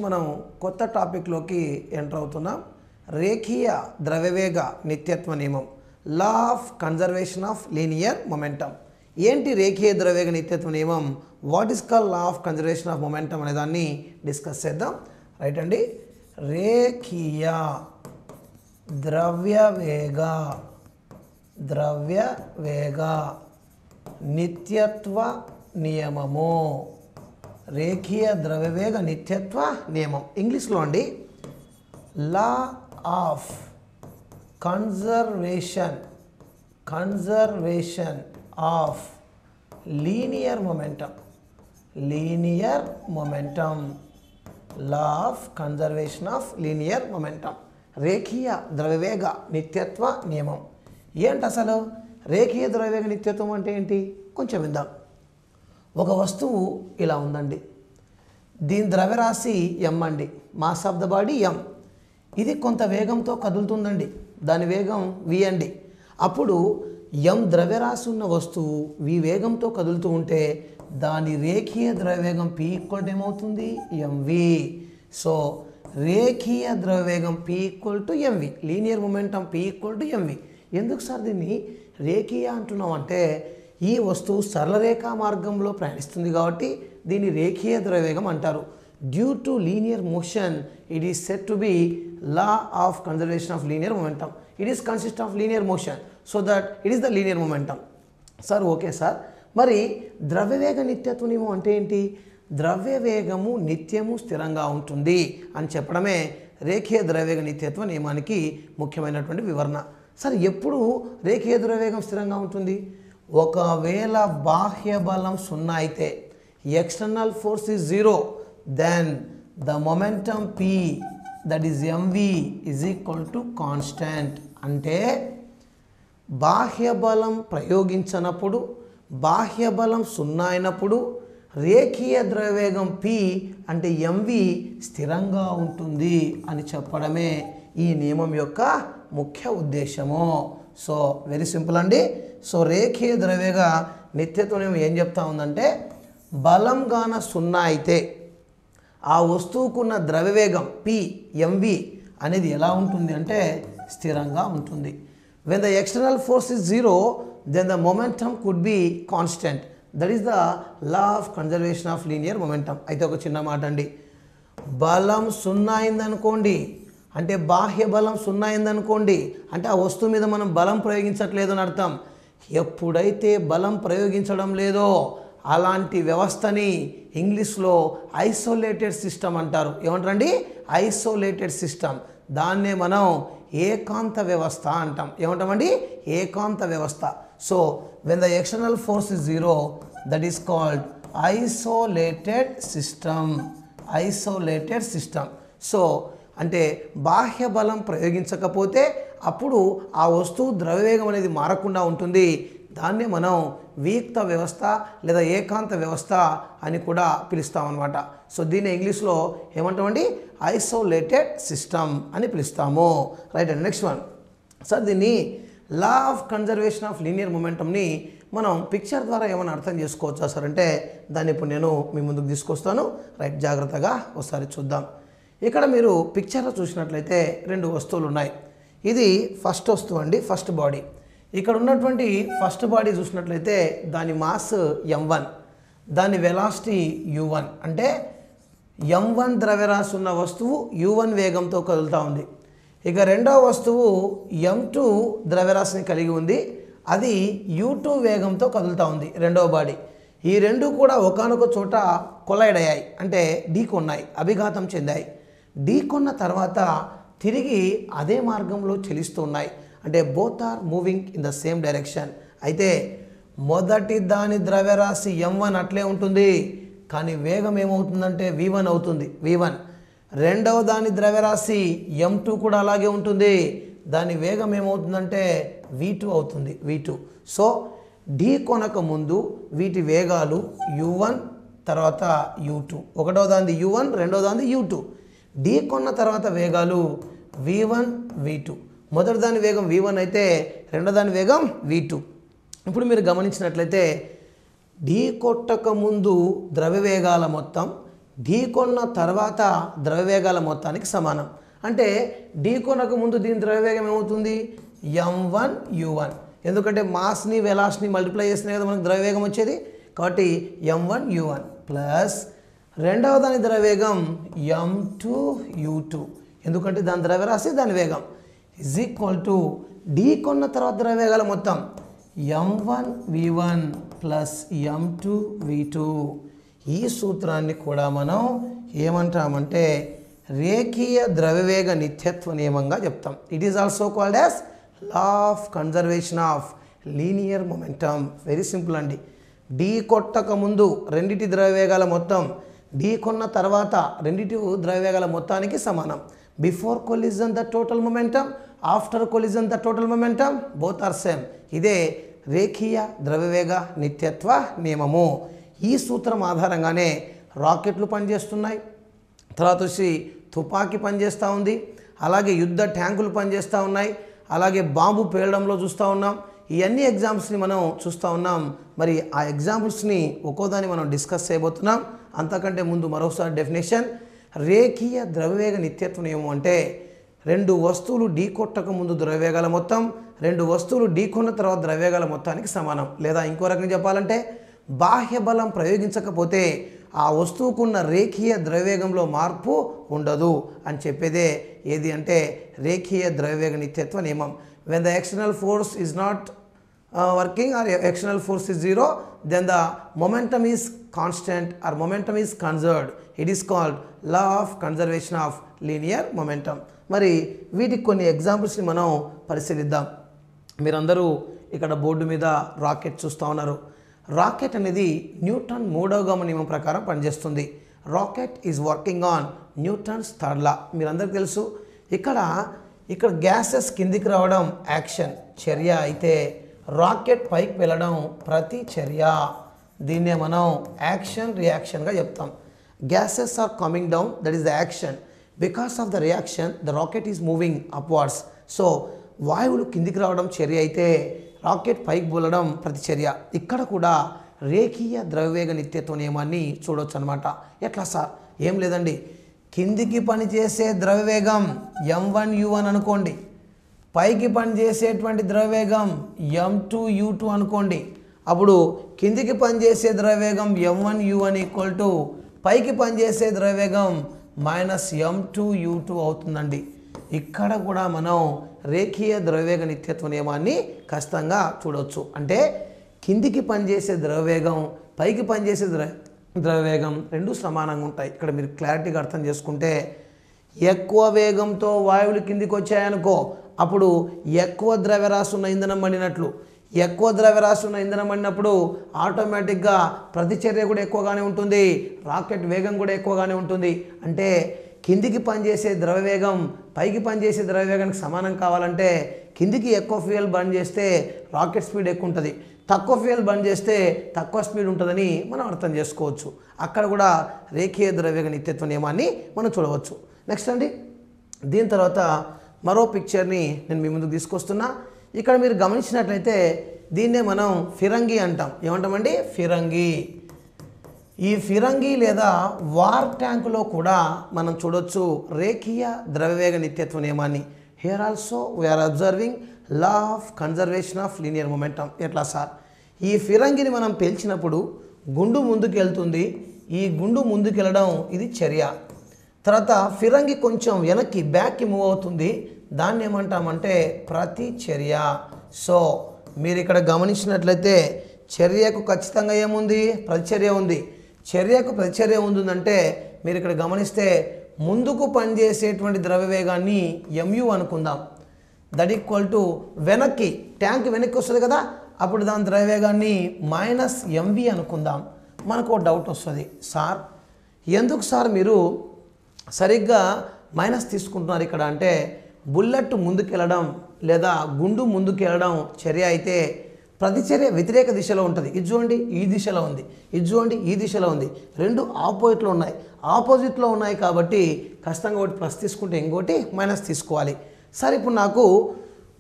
మనం కొత్త టాపిక్లోకి ఎంటర్ అవుతున్నాం. రేఖీయ ద్రవ్యవేగ నిత్యత్వ నియమం, లా of conservation of linear momentum. ఏంటి రేఖీయ ద్రవ్యవేగ నిత్యత్వ నియమం, what is call law of conservation of momentum అనే దాన్ని డిస్కస్ చేద్దాం. రైట్ అండి. రేఖీయ ద్రవ్యవేగ నిత్యత్వ నియమము, రేఖీయ ద్రవ్యవేగ నిత్యత్వ నియమం. ఇంగ్లీష్లో అండి law of conservation of linear momentum, law of conservation of linear momentum, రేఖీయ ద్రవ్యవేగ నిత్యత్వ నియమం. ఏంటి అసలు రేఖీయ ద్రవ్యవేగ నిత్యత్వం అంటే ఏంటి కొంచెం విందాం. ఒక వస్తువు ఇలా ఉందండి, దీని ద్రవ్యరాశి m అండి, mass of the body m. ఇది కొంత వేగంతో కదులుతుందండి, దాని వేగం v అండి. అప్పుడు m ద్రవ్యరాశి ఉన్న వస్తువు v వేగంతో కదులుతూ ఉంటే దాని రేఖీయ ద్రవ్యవేగం p ఈక్వల్ ఏమవుతుంది mv. సో రేఖీయ ద్రవ్యవేగం p equal to mv, linear momentum p equal to mv. ఎందుకు సార్ దీన్ని రేఖీయ అంటున్నాం అంటే ఈ వస్తువు సరళరేఖా మార్గంలో ప్రయాణిస్తుంది కాబట్టి దీన్ని రేఖీయ ద్రవ్యవేగం అంటారు. Due to linear motion it is said to be law of conservation of linear momentum. It is consist of linear motion, so that it is the linear momentum. Sir okay sir, మరి ద్రవ్యవేగ నిత్యత్వ నియమం అంటే ఏంటి? ద్రవ్యవేగము నిత్యము స్థిరంగా ఉంటుంది అని చెప్పడమే రేఖీయ ద్రవ్యవేగ నిత్యత్వ నియమానికి ముఖ్యమైనటువంటి వివరణ. సార్ ఎప్పుడు రేఖీయ ద్రవ్యవేగం స్థిరంగా ఉంటుంది? ఒకవేళ బాహ్య బలం 0 అయితే, external force is 0, then the momentum p that is mv is equal to constant. అంటే బాహ్య బలం ప్రయోగించనప్పుడు, బాహ్య బలం 0 అయినప్పుడు రేఖీయ ద్రవ్యవేగం p అంటే mv స్థిరంగా ఉంటుంది అని చెప్పడమే ఈ నియమం యొక్క ముఖ్య ఉద్దేశము. సో వెరీ సింపుల్ అండి. సో రేఖీయ ద్రవ్యవేగ నిత్యత్వ నియమం ఏం చెప్తా ఉందంటే, బలం గాన 0 అయితే ఆ వస్తువుకున్న ద్రవ్యవేగం p mv అనేది ఎలా ఉంటుంది అంటే స్థిరంగా ఉంటుంది. When the external force is 0, then the momentum could be constant. That is the law of conservation of linear momentum. అయితే ఒక చిన్న మాట అండి, బలం 0 అయిందనుకోండి అంటే బాహ్య బలం 0 అయిందనుకోండి అంటే ఆ వస్తువు మీద మనం బలం ప్రయోగించట్లేదు అని అర్థం. ఎప్పుడైతే బలం ప్రయోగించడం లేదో అలాంటి వ్యవస్థని ఇంగ్లీష్లో ఐసోలేటెడ్ సిస్టమ్ అంటారు. ఏమంటారండి? Isolated system. దాన్నే మనం ఏకాంత వ్యవస్థ అంటాం. ఏమంటామండి? ఏకాంత వ్యవస్థ. So when the external force is 0, that is called isolated system. So అంటే బాహ్య బలం ప్రయోగించకపోతే అప్పుడు ఆ వస్తువు ద్రవ్యవేగం అనేది మారకుండా ఉంటుంది. దాన్ని మనం వియుక్త వ్యవస్థ లేదా ఏకాంత వ్యవస్థ అని కూడా పిలుస్తామన్నమాట. సో దీన్ని ఇంగ్లీష్లో ఏమంటామండి? ఐసోలేటెడ్ సిస్టమ్ అని పిలుస్తాము. రైట్ అండి. నెక్స్ట్ వన్ సార్, దీన్ని law of conservation of linear మొమెంటంని మనం పిక్చర్ ద్వారా ఏమైనా అర్థం చేసుకోవచ్చా సార్ అంటే దాన్ని ఇప్పుడు నేను మీ ముందుకు తీసుకొస్తాను. రైట్, జాగ్రత్తగా ఒకసారి చూద్దాం. ఇక్కడ మీరు పిక్చర్లో చూసినట్లయితే 2 వస్తువులు ఉన్నాయి. ఇది ఫస్ట్ వస్తువు అండి, ఫస్ట్ బాడీ. ఇక్కడ ఉన్నటువంటి ఫస్ట్ బాడీ చూసినట్లయితే దాని మాస్ m1, దాని వెలాసిటీ u1. అంటే m1 ద్రవ్యరాశి ఉన్న వస్తువు u1 వేగంతో కదులుతూ ఉంది. ఇక రెండవ వస్తువు m2 ద్రవ్యరాశిని కలిగి ఉంది, అది u2 వేగంతో కదులుతూ ఉంది రెండవ బాడీ. ఈ రెండు కూడా ఒకానొక చోట కొలైడ్ అయ్యాయి, అంటే ఢీకొన్నాయి, అభిఘాతం చెందాయి. ఢీకొన్న తర్వాత తిరిగి అదే మార్గంలో చలిస్తున్నాయి, అంటే both are moving in the same direction. అయితే మొదటి దాని ద్రవ్యరాశి m1 అట్లే ఉంటుంది, కానీ వేగం ఏమవుతుందంటే v1 అవుతుంది, v1. రెండవ దాని ద్రవ్యరాశి m2 కూడా అలాగే ఉంటుంది, దాని వేగం ఏమవుతుందంటే v2 అవుతుంది, v2. సో ఢీ కొనక ముందు వీటి వేగాలు u1 తర్వాత u2. ఒకటో దాని u1, రెండో దాని u2. ఢీ కొన్న తర్వాత వేగాలు v1 v2. మొదటి దాని వేగం v1 అయితే రెండో దాని వేగం v2. ఇప్పుడు మీరు గమనించినట్లయితే ఢీ కొట్టక ముందు ద్రవ్యవేగాల మొత్తం, ఢీకొన్న తర్వాత ద్రవ్యవేగాల మొత్తానికి సమానం. అంటే ఢీకొనకు ముందు దీని ద్రవ్యవేగం ఏమవుతుంది? m1u1. ఎందుకంటే మాస్ని వెలాసిటీని మల్టిప్లై చేసినా కదా మనకు ద్రవ్యవేగం వచ్చేది. కాబట్టి m1u1 ప్లస్ రెండవ దాని ద్రవ్యవేగం m2u2. ఎందుకంటే దాని ద్రవ్యరాశి దాని వేగం ఈజ్ ఈక్వల్ టు ఢీకొన్న తర్వాత ద్రవ్యవేగాల మొత్తం m1v1 ప్లస్ m2v2. ఈ సూత్రాన్ని కూడా మనం ఏమంటామంటే రేఖీయ ద్రవ్యవేగ నిత్యత్వ నియమంగా చెప్తాం. It is also called as law of conservation of linear momentum. Very simple అండి. ఢీ కొట్టక ముందు రెండిటి ద్రవ్యవేగాల మొత్తం ఢీ కొన్న తర్వాత రెండిటి ద్రవ్యవేగాల మొత్తానికి సమానం. Before collision the total momentum, after collision the total momentum both are same. ఇదే రేఖీయ ద్రవ్యవేగ నిత్యత్వ నియమము. ఈ సూత్రం ఆధారంగానే రాకెట్లు పనిచేస్తున్నాయి, తర్వాత వచ్చి తుపాకీ పనిచేస్తూ ఉంది, అలాగే యుద్ధ ట్యాంకులు పనిచేస్తూ ఉన్నాయి, అలాగే బాంబు పేలడంలో చూస్తూ ఉన్నాం. ఇవన్నీ ఎగ్జాంపుల్స్ని మనం చూస్తూ ఉన్నాం. మరి ఆ ఎగ్జాంపుల్స్ని ఒక్కోదాన్ని మనం డిస్కస్ చేయబోతున్నాం. అంతకంటే ముందు మరోసారి డెఫినేషన్. రేఖీయ ద్రవ్యవేగ నిత్యత్వ నియమం అంటే రెండు వస్తువులు ఢీ కొట్టక ముందు ద్రవ్యవేగాల మొత్తం రెండు వస్తువులు ఢీ కొన్న తర్వాత ద్రవ్యవేగాల మొత్తానికి సమానం. లేదా ఇంకో రకంగా చెప్పాలంటే బాహ్య బలం ప్రయోగించకపోతే ఆ వస్తువుకున్న రేఖీయ ద్రవ్యవేగంలో మార్పు ఉండదు అని చెప్పేదే ఏది అంటే రేఖీయ ద్రవ్యవేగ నిత్యత్వ నియమం. When the external force is not working or external force is zero, then the momentum is constant or momentum is conserved. It is called law of conservation of linear momentum. మరి వీటికి కొన్ని ఎగ్జాంపుల్స్ని మనం పరిశీలిద్దాం. మీరందరూ ఇక్కడ బోర్డు మీద rocket చూస్తూ ఉన్నారు. రాకెట్ అనేది న్యూటన్ మూడవ గమ నియమం ప్రకారం పనిచేస్తుంది. Rocket is working on Newton's third law. మీరందరికీ తెలుసు. ఇక్కడ గ్యాసెస్ కిందికి రావడం యాక్షన్ చర్య అయితే రాకెట్ పైకి వెళ్ళడం ప్రతి చర్య. దీన్నే మనం యాక్షన్ రియాక్షన్గా చెప్తాం. Gases are coming down, that is the action. Because of the reaction the rocket is moving upwards. So వాయువులు కిందికి రావడం చర్య అయితే రాకెట్ పైకి పోలడం ప్రతిచర్య. ఇక్కడ కూడా రేఖీయ ద్రవ్యవేగ నిత్యత్వ నియమాన్ని చూడవచ్చు అనమాట. ఎట్లా సార్? ఏం లేదండి. కిందికి పనిచేసే ద్రవ్యవేగం m1u1 అనుకోండి, పైకి పనిచేసేటువంటి ద్రవ్యవేగం m2u2 అనుకోండి. అప్పుడు కిందికి పనిచేసే ద్రవ్యవేగం m1u1 ఈక్వల్ టు పైకి పనిచేసే ద్రవ్యవేగం -m2u2 అవుతుందండి. ఇక్కడ కూడా మనం రేఖీయ ద్రవ్యవేగ నిత్యత్వ నియమాన్ని ఖచ్చితంగా చూడవచ్చు. అంటే కిందికి పనిచేసే ద్రవ్యవేగం పైకి పనిచేసే ద్రవ్యవేగం రెండు సమానంగా ఉంటాయి. ఇక్కడ మీరు క్లారిటీగా అర్థం చేసుకుంటే ఎక్కువ వేగంతో వాయువులు కిందికి వచ్చాయనుకో అప్పుడు ఎక్కువ ద్రవ్యరాశి ఉన్న ఇంధనం మండినట్లు. ఎక్కువ ద్రవ్యరాశి ఉన్న ఇంధనం మండినప్పుడు ఆటోమేటిక్గా ప్రతిచర్య కూడా ఎక్కువగానే ఉంటుంది, రాకెట్ వేగం కూడా ఎక్కువగానే ఉంటుంది. అంటే కిందికి పనిచేసే ద్రవ్యవేగం పైకి పనిచేసే ద్రవ్యవేగానికి సమానం కావాలంటే కిందికి ఎక్కువ ఫ్యూయల్ బర్న్ చేస్తే రాకెట్ స్పీడ్ ఎక్కువ ఉంటుంది, తక్కువ ఫ్యూయల్ బర్న్ చేస్తే తక్కువ స్పీడ్ ఉంటుందని మనం అర్థం చేసుకోవచ్చు. అక్కడ కూడా రేఖీయ ద్రవ్యవేగ నిత్యత్వ నియమాన్ని మనం చూడవచ్చు. నెక్స్ట్ అండి, దీని తర్వాత మరో పిక్చర్ని నేను మీ ముందుకు తీసుకొస్తున్నా. ఇక్కడ మీరు గమనించినట్లయితే దీన్నే మనం ఫిరంగి అంటాం. ఏమంటామండి? ఫిరంగి. ఈ ఫిరంగి లేదా వార్ ట్యాంకులో కూడా మనం చూడొచ్చు రేఖీయ ద్రవ్యవేగ నిత్యత్వ నియమాన్ని. Here also we are observing law of conservation of linear momentum. ఎట్లా సార్? ఈ ఫిరంగిని మనం పేల్చినప్పుడు గుండు ముందుకు వెళ్తుంది. ఈ గుండు ముందుకు వెళ్ళడం ఇది చర్య. తర్వాత ఫిరంగి కొంచెం వెనక్కి బ్యాక్కి మూవ్ అవుతుంది. దాన్ని ఏమంటామంటే ప్రతి చర్య. సో మీరు ఇక్కడ గమనించినట్లయితే చర్యకు ఖచ్చితంగా ఏముంది? ప్రతిచర్య ఉంది. చర్యకు ప్రతిచర్య ఉందంటే మీరు ఇక్కడ గమనిస్తే ముందుకు పనిచేసేటువంటి ద్రవ్యవేగాన్ని mu అనుకుందాం. దట్ ఈక్వల్ టు వెనక్కి ట్యాంక్ వెనక్కి వస్తుంది కదా, అప్పుడు దాని ద్రవ్యవేగాన్ని -mv అనుకుందాం. మనకు డౌట్ వస్తుంది, సార్ ఎందుకు సార్ మీరు సరిగ్గా మైనస్ తీసుకుంటున్నారు ఇక్కడ అంటే బుల్లెట్ ముందుకెళ్ళడం లేదా గుండు ముందుకెళ్ళడం చర్య అయితే ప్రతిచర్య వ్యతిరేక దిశలో ఉంటుంది. ఇది చూడండి ఈ దిశలో ఉంది, ఇది చూడండి ఈ దిశలో ఉంది, రెండు ఆపోజిట్లో ఉన్నాయి. ఆపోజిట్లో ఉన్నాయి కాబట్టి ఖచ్చితంగా ఒకటి ప్లస్ తీసుకుంటే ఇంకోటి మైనస్ తీసుకోవాలి. సరే ఇప్పుడు నాకు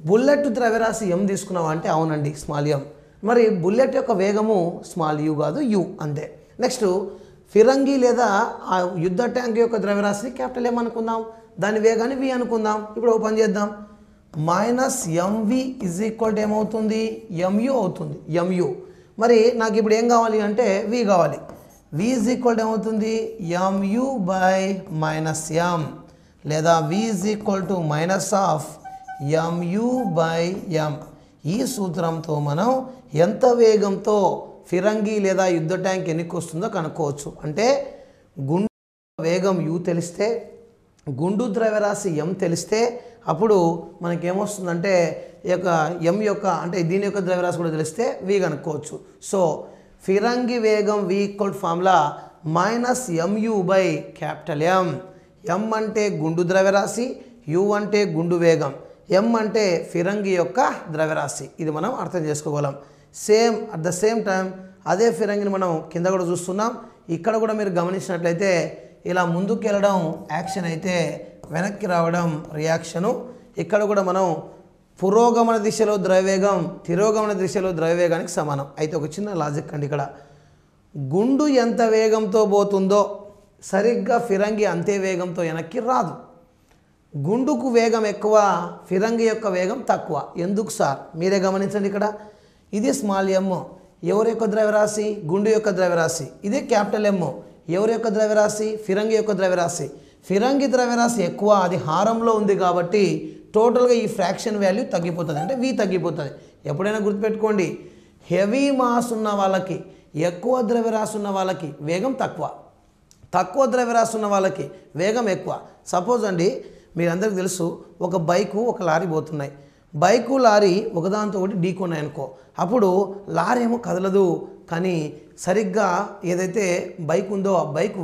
బుల్లెట్ ద్రవ్యరాశి m తీసుకున్నావా అంటే అవునండి స్మాల్ m. మరి బుల్లెట్ యొక్క వేగము స్మాల్ u కాదు u అంతే. నెక్స్ట్ ఫిరంగి లేదా ఆ యుద్ధ ట్యాంక్ యొక్క ద్రవ్యరాశిని క్యాపిటల్ ఎం అనుకుందాం, దాని వేగాన్ని వి అనుకుందాం. ఇప్పుడు ఓ పని చేద్దాం, minus MV is equal to ఏమవుతుంది, ఎంయు అవుతుంది, ఎంయు. మరి నాకు ఇప్పుడు ఏం కావాలి అంటే వి కావాలి. వి ఇజ్ ఈక్వల్ టు ఏమవుతుంది, ఎంయు బై మైనస్ ఎం, లేదా V is equal to minus of MU by M. ఈ సూత్రంతో మనం ఎంత వేగంతో ఫిరంగి లేదా యుద్ధ ట్యాంక్ ఎన్నికి వస్తుందో కనుక్కోవచ్చు. అంటే గుండు వేగం యు తెలిస్తే, గుండు ద్రవ్యరాశి ఎం తెలిస్తే అప్పుడు మనకేమొస్తుందంటే ఈ యొక్క ఎం యొక్క అంటే దీని యొక్క ద్రవ్యరాశి కూడా తెలిస్తే వి కనుక్కోవచ్చు. సో ఫిరంగి వేగం V equal formula minus MU by capital M. M అంటే గుండు ద్రవ్యరాశి, యు అంటే గుండు వేగం, ఎం అంటే ఫిరంగి యొక్క ద్రవ్యరాశి. ఇది మనం అర్థం చేసుకోగలం. Same at the same time అదే ఫిరంగిని మనం కింద కూడా చూస్తున్నాం. ఇక్కడ కూడా మీరు గమనించినట్లయితే ఇలా ముందుకు వెళ్ళడం యాక్షన్ అయితే వెనక్కి రావడం రియాక్షను. ఇక్కడ కూడా మనం పురోగమన దిశలో ద్రవ్యవేగం తిరోగమన దిశలో ద్రవ్యవేగానికి సమానం. అయితే ఒక చిన్న లాజిక్ అండి, ఇక్కడ గుండు ఎంత వేగంతో పోతుందో సరిగ్గా ఫిరంగి అంతే వేగంతో వెనక్కి రాదు. గుండుకు వేగం ఎక్కువ, ఫిరంగి యొక్క వేగం తక్కువ. ఎందుకు సార్ మీరే గమనించండి. ఇక్కడ ఇది స్మాల్ ఎమ్, ఎవరి యొక్క ద్రవ్యరాశి, గుండు యొక్క ద్రవ్యరాశి. ఇదే క్యాపిటల్ ఎమ్, ఎవరి యొక్క ద్రవ్యరాశి, ఫిరంగి యొక్క ద్రవ్యరాశి. ఫిరంగి ద్రవ్యరాశి ఎక్కువ, అది హారంలో ఉంది కాబట్టి టోటల్గా ఈ ఫ్రాక్షన్ వాల్యూ తగ్గిపోతుంది, అంటే వి తగ్గిపోతుంది. ఎప్పుడైనా గుర్తుపెట్టుకోండి, హెవీ మాస్ ఉన్న వాళ్ళకి, ఎక్కువ ద్రవ్యరాశి ఉన్న వాళ్ళకి వేగం తక్కువ, తక్కువ ద్రవ్యరాశి ఉన్న వాళ్ళకి వేగం ఎక్కువ. సపోజ్ అండి, మీరందరికీ తెలుసు, ఒక బైకు ఒక లారీ పోతున్నాయి. బైకు లారీ ఒకదానితో ఒకటి ఢీకొన్నాయి అనుకో, అప్పుడు లారీ ఏమో కదలదు, కానీ సరిగ్గా ఏదైతే బైక్ ఉందో ఆ బైకు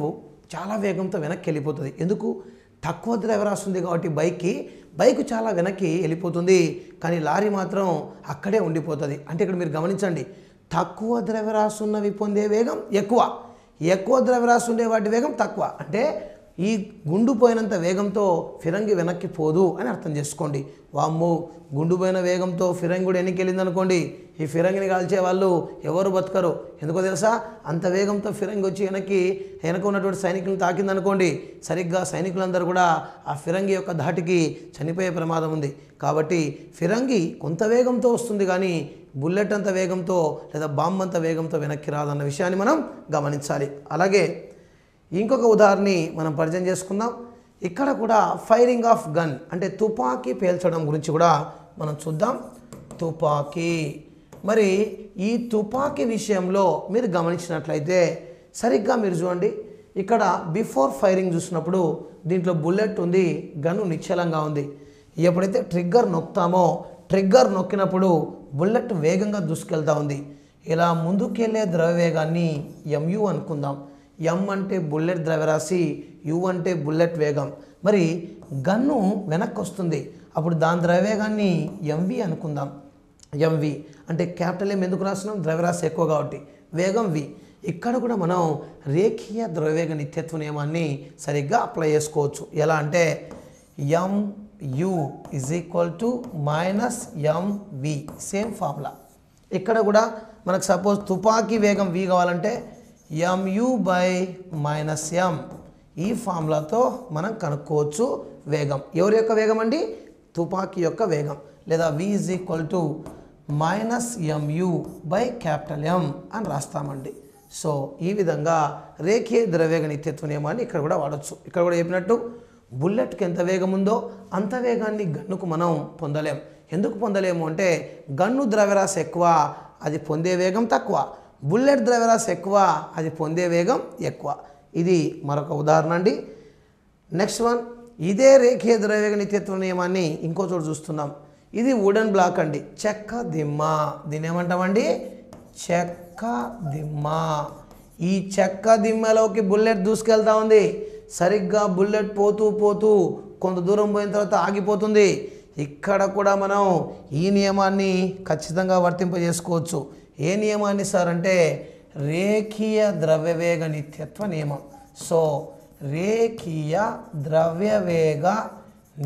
చాలా వేగంతో వెనక్కి వెళ్ళిపోతుంది. ఎందుకు? తక్కువ ద్రవ్యరాశి ఉంది కాబట్టి బైకు చాలా వెనక్కి వెళ్ళిపోతుంది, కానీ లారీ మాత్రం అక్కడే ఉండిపోతుంది. అంటే ఇక్కడ మీరు గమనించండి, తక్కువ ద్రవ్యరాశి ఉన్నవి పొందే వేగం ఎక్కువ, ఎక్కువ ద్రవ్యరాశి ఉండే వాటి వేగం తక్కువ. అంటే ఈ గుండు పోయినంత వేగంతో ఫిరంగి వెనక్కి పోదు అని అర్థం చేసుకోండి. వామ్మో, గుండు పోయిన వేగంతో ఫిరంగి కూడా వెనక్కి వెళ్ళింది అనుకోండి, ఈ ఫిరంగిని కాల్చే వాళ్ళు ఎవరు బతకరు. ఎందుకో తెలుసా? అంత వేగంతో ఫిరంగి వచ్చి వెనక ఉన్నటువంటి సైనికులను తాకిందనుకోండి, సరిగ్గా సైనికులందరూ కూడా ఆ ఫిరంగి యొక్క ధాటికి చనిపోయే ప్రమాదం ఉంది. కాబట్టి ఫిరంగి కొంత వేగంతో వస్తుంది, కానీ బుల్లెట్ అంత వేగంతో లేదా బాంబు అంత వేగంతో వెనక్కి రాదన్న విషయాన్ని మనం గమనించాలి. అలాగే ఇంకొక ఉదాహరణని మనం పరిచయం చేసుకుందాం. ఇక్కడ కూడా ఫైరింగ్ ఆఫ్ గన్ అంటే తుపాకీ పేల్చడం గురించి కూడా మనం చూద్దాం. తుపాకీ, మరి ఈ తుపాకీ విషయంలో మీరు గమనించినట్లయితే సరిగ్గా మీరు చూడండి, ఇక్కడ బిఫోర్ ఫైరింగ్ చూసినప్పుడు దీంట్లో బుల్లెట్ ఉంది, గన్ను నిశ్చలంగా ఉంది. ఎప్పుడైతే ట్రిగ్గర్ నొక్కుతామో, ట్రిగ్గర్ నొక్కినప్పుడు బుల్లెట్ వేగంగా దూసుకెళ్తూ ఉంది. ఇలా ముందుకెళ్ళే ద్రవ్యవేగాన్ని ఎంయు అనుకుందాం. ఎం అంటే బుల్లెట్ ద్రవ్యరాశి, యు అంటే బుల్లెట్ వేగం. మరి గన్ను వెనక్కి వస్తుంది, అప్పుడు దాని ద్రవ్యవేగాన్ని ఎంవి అనుకుందాం. ఎంవి అంటే క్యాపిటల్ ఎం ఎందుకు రాస్తున్నాం? ద్రవ్యరాశి ఎక్కువ కాబట్టి, వేగం వి. ఇక్కడ కూడా మనం రేఖీయ ద్రవ్యవేగ నిత్యత్వ నియమాన్ని సరిగ్గా అప్లై చేసుకోవచ్చు. ఎలా అంటే m u is equal to minus m v, same formula. ఇక్కడ కూడా మనకు సపోజ్ తుపాకీ వేగం వి కావాలంటే ఎంయు బై మైనస్ ఎం, ఈ ఫార్ములాతో మనం కనుక్కోవచ్చు వేగం. ఎవరి యొక్క వేగం అండి? తుపాకీ యొక్క వేగం. లేదా V is equal to minus MU by capital M అని రాస్తామండి. సో ఈ విధంగా రేఖీయ ద్రవ్యవేగ నిత్యత్వ నియమాన్ని ఇక్కడ కూడా వాడచ్చు. ఇక్కడ కూడా చెప్పినట్టు బుల్లెట్కి ఎంత వేగం ఉందో అంత వేగాన్ని గన్నుకు మనం పొందలేం. ఎందుకు పొందలేము అంటే గన్ను ద్రవ్యరాశి ఎక్కువ, అది పొందే వేగం తక్కువ. బుల్లెట్ ద్రవ్యరాశి ఎక్కువ, అది పొందే వేగం ఎక్కువ. ఇది మరొక ఉదాహరణ అండి. నెక్స్ట్ వన్, ఇదే రేఖీయ ద్రవ్యవేగ నిత్యత్వ నియమాన్ని ఇంకో చోటు చూస్తున్నాం. ఇది వుడెన్ బ్లాక్ అండి, చెక్క దిమ్మ. దీన్ని ఏమంటామండి? చెక్క దిమ్మ. ఈ చెక్క దిమ్మలోకి బుల్లెట్ దూసుకెళ్తా ఉంది. సరిగ్గా బుల్లెట్ పోతూ పోతూ కొంత దూరం పోయిన తర్వాత ఆగిపోతుంది. ఇక్కడ కూడా మనం ఈ నియమాన్ని ఖచ్చితంగా వర్తింపజేసుకోవచ్చు. ఏ నియమాన్ని సార్ అంటే రేఖీయ ద్రవ్యవేగ నిత్యత్వ నియమం. సో రేఖీయ ద్రవ్యవేగ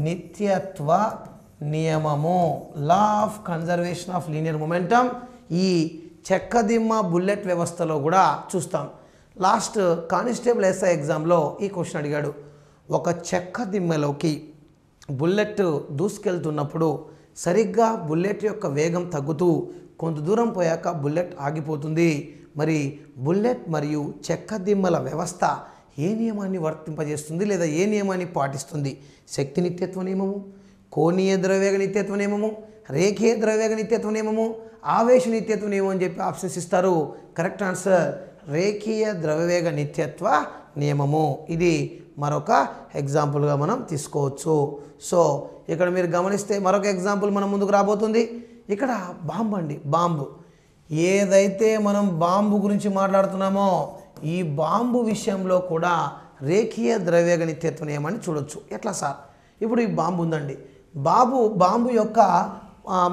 నిత్యత్వ నియమము, లా of conservation of linear momentum, ఈ చెక్కదిమ్మ బుల్లెట్ వ్యవస్థలో కూడా చూస్తాం. లాస్ట్ కానిస్టేబుల్ ఎస్ఐ ఎగ్జామ్లో ఈ క్వశ్చన్ అడిగాడు. ఒక చెక్క దిమ్మెలోకి బుల్లెట్ దూసుకెళ్తున్నప్పుడు సరిగ్గా బుల్లెట్ యొక్క వేగం తగ్గుతూ కొంత దూరం పోయాక బుల్లెట్ ఆగిపోతుంది. మరి బుల్లెట్ మరియు చెక్క దిమ్మల వ్యవస్థ ఏ నియమాన్ని వర్తింపజేస్తుంది లేదా ఏ నియమాన్ని పాటిస్తుంది? శక్తి నిత్యత్వ నియమము, కోణీయ ద్రవ్యవేగ నిత్యత్వ నియమము, రేఖీయ ద్రవ్యవేగ నిత్యత్వ నియమము, ఆవేశ నిత్యత్వ నియమం అని చెప్పి ఆప్షన్స్ ఇస్తారు. కరెక్ట్ ఆన్సర్ రేఖీయ ద్రవ్యవేగ నిత్యత్వ నియమము. ఇది మరొక ఎగ్జాంపుల్గా మనం తీసుకోవచ్చు. సో ఇక్కడ మీరు గమనిస్తే మరొక ఎగ్జాంపుల్ మన ముందుకు రాబోతుంది. ఇక్కడ బాంబు అండి, బాంబు. ఏదైతే మనం బాంబు గురించి మాట్లాడుతున్నామో ఈ బాంబు విషయంలో కూడా రేఖీయ ద్రవ్యవేగ నిత్యత్వ నియమాన్ని చూడొచ్చు. ఎట్లా సార్? ఇప్పుడు ఈ బాంబు ఉందండి, బాంబు యొక్క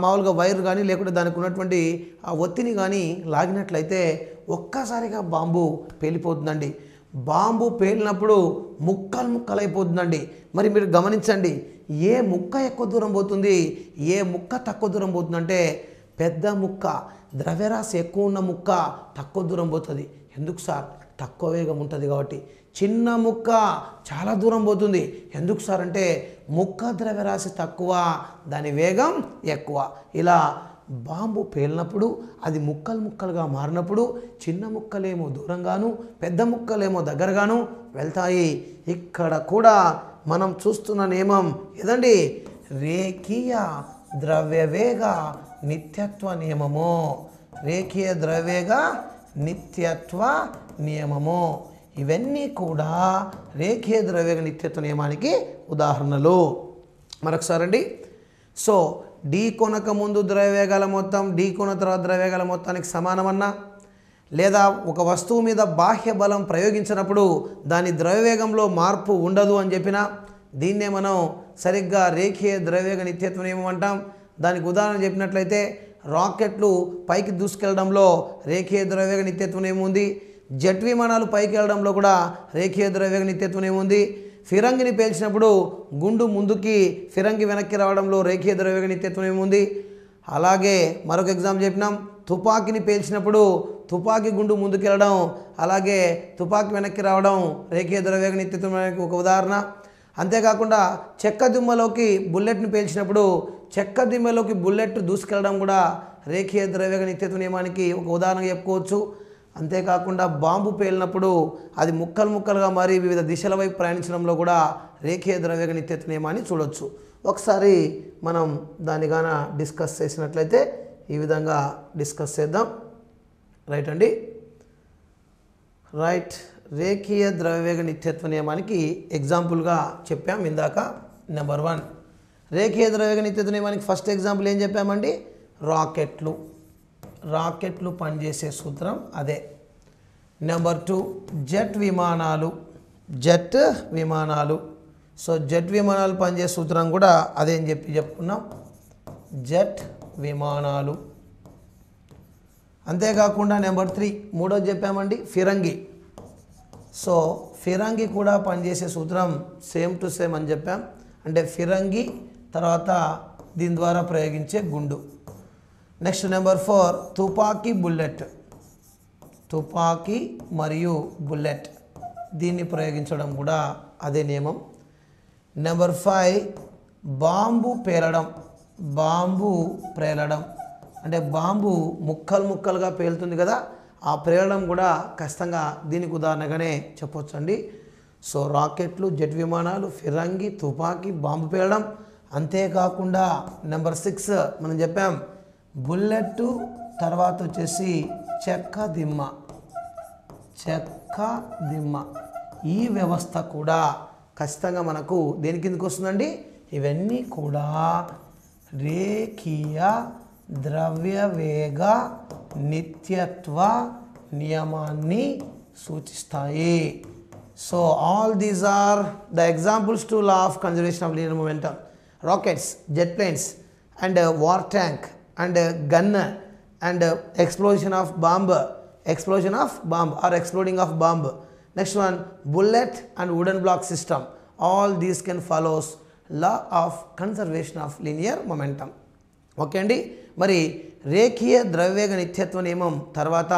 మామూలుగా వైర్ కానీ లేకుంటే దానికి ఉన్నటువంటి ఆ ఒత్తిని కానీ లాగినట్లయితే ఒక్కసారిగా బాంబు పేలిపోతుందండి. బాంబు పేలినప్పుడు ముక్కలు ముక్కలైపోతుందండి. మరి మీరు గమనించండి, ఏ ముక్క ఎక్కువ దూరం పోతుంది, ఏ ముక్క తక్కువ దూరం పోతుందంటే పెద్ద ముక్క, ద్రవ్యరాశి ఎక్కువ ఉన్న ముక్క తక్కువ దూరం పోతుంది. ఎందుకు సార్? తక్కువ వేగం ఉంటుంది కాబట్టి. చిన్న ముక్క చాలా దూరం పోతుంది. ఎందుకు సార్ అంటే ముక్క ద్రవ్యరాశి తక్కువ, దాని వేగం ఎక్కువ. ఇలా బాంబు పేలినప్పుడు అది ముక్కలు ముక్కలుగా మారినప్పుడు చిన్న ముక్కలేమో దూరంగాను పెద్ద ముక్కలేమో దగ్గరగాను వెళ్తాయి. ఇక్కడ కూడా మనం చూస్తున్న నియమం ఏదండి? రేఖీయ ద్రవ్యవేగ నిత్యత్వ నియమము. రేఖీయ ద్రవ్యవేగ నిత్యత్వ నియమము. ఇవన్నీ కూడా రేఖీయ ద్రవ్యవేగ నిత్యత్వ నియమానికి ఉదాహరణలు. మరొకసారి అండి, సో ఢీ కొనక ముందు ద్రవ్యవేగాల మొత్తం ఢీ కొన్న తర్వాత ద్రవ్యవేగాల మొత్తానికి సమానమన్నా, లేదా ఒక వస్తువు మీద బాహ్య బలం ప్రయోగించినప్పుడు దాని ద్రవ్యవేగంలో మార్పు ఉండదు అని చెప్పినా దీన్నే మనం సరిగ్గా రేఖీయ ద్రవ్యవేగ నిత్యత్వ నియమం అంటాం. దానికి ఉదాహరణ చెప్పినట్లయితే రాకెట్లు పైకి దూసుకెళ్లడంలో రేఖీయ ద్రవ్యవేగ నిత్యత్వ నియమం ఉంది. జెట్ విమానాలు పైకి వెళ్ళడంలో కూడా రేఖీయ ద్రవ్యవేగ నిత్యత్వ నియమం ఉంది. ఫిరంగిని పేల్చినప్పుడు గుండు ముందుకి ఫిరంగి వెనక్కి రావడంలో రేఖీయ ద్రవ్యవేగ నిత్యత్వ నియమం ఉంది. అలాగే మరొక ఎగ్జాంపుల్ చెప్పినాం, తుపాకీని పేల్చినప్పుడు తుపాకీ గుండు ముందుకు వెళ్ళడం అలాగే తుపాకీ వెనక్కి రావడం రేఖీయ ద్రవ్యవేగ నిత్యత్వానికి ఒక ఉదాహరణ. అంతేకాకుండా చెక్క దిమ్మలోకి బుల్లెట్ని పేల్చినప్పుడు చెక్క దిమ్మలోకి బుల్లెట్ దూసుకెళ్ళడం కూడా రేఖీయ ద్రవ్యవేగ నిత్యత్వ నియమానికి ఒక ఉదాహరణగా చెప్పుకోవచ్చు. అంతేకాకుండా బాంబు పేలినప్పుడు అది ముక్కలు ముక్కలుగా మారి వివిధ దిశల వైపు ప్రయాణించడంలో కూడా రేఖీయ ద్రవ్యవేగ నిత్యత్వ నియమాన్ని చూడవచ్చు. ఒకసారి మనం దాన్ని గాన డిస్కస్ చేసినట్లయితే ఈ విధంగా డిస్కస్ చేద్దాం. రైట్ అండి, రైట్. రేఖీయ ద్రవ్యవేగ నిత్యత్వ నియమానికి ఎగ్జాంపుల్గా చెప్పాం ఇందాక. నెంబర్ 1 రేఖీయ ద్రవ్యవేగ నిత్యత్వ నియమానికి ఫస్ట్ ఎగ్జాంపుల్ ఏం చెప్పామండి? రాకెట్లు పనిచేసే సూత్రం అదే. నెంబర్ 2 జెట్ విమానాలు. సో జెట్ విమానాలు పనిచేసే సూత్రం కూడా అదే అని చెప్పుకున్నాం, జెట్ విమానాలు. అంతేకాకుండా నెంబర్ 3 మూడోది చెప్పామండి, ఫిరంగి. సో ఫిరంగి కూడా పనిచేసే సూత్రం సేమ్ టు సేమ్ అని చెప్పాం. అంటే ఫిరంగి తర్వాత దీని ద్వారా ప్రయోగించే గుండు. నెక్స్ట్ నెంబర్ 4 తుపాకీ మరియు బుల్లెట్ దీన్ని ప్రయోగించడం కూడా అదే నియమం. నెంబర్ 5 బాంబు పేలడం అంటే బాంబు ముక్కలుగా పేలుతుంది కదా, ఆ పేలడం కూడా ఖచ్చితంగా దీనికి ఉదాహరణగానే చెప్పొచ్చు అండి. సో రాకెట్లు, జెట్ విమానాలు, ఫిరంగి, తుపాకీ, బాంబు పేలడం. అంతేకాకుండా నెంబర్ 6 మనం చెప్పాం బుల్లెట్, తర్వాత వచ్చేసి చెక్క దిమ్మ. ఈ వ్యవస్థ కూడా ఖచ్చితంగా మనకు దేని కిందకి వస్తుందండి? ఇవన్నీ కూడా రేఖీయ ద్రవ్యవేగ నిత్యత్వ నియమాన్ని సూచిస్తాయి. So all these are the examples to law of conservation of linear momentum. Rockets, jet planes and war tank and gun and explosion of bomb or exploding of bomb. Next one, bullet and wooden block system. All these can follows law of conservation of linear momentum. Okay అండి, మరి రేఖీయ ద్రవ్యవేగ నిత్యత్వ నియమం తర్వాత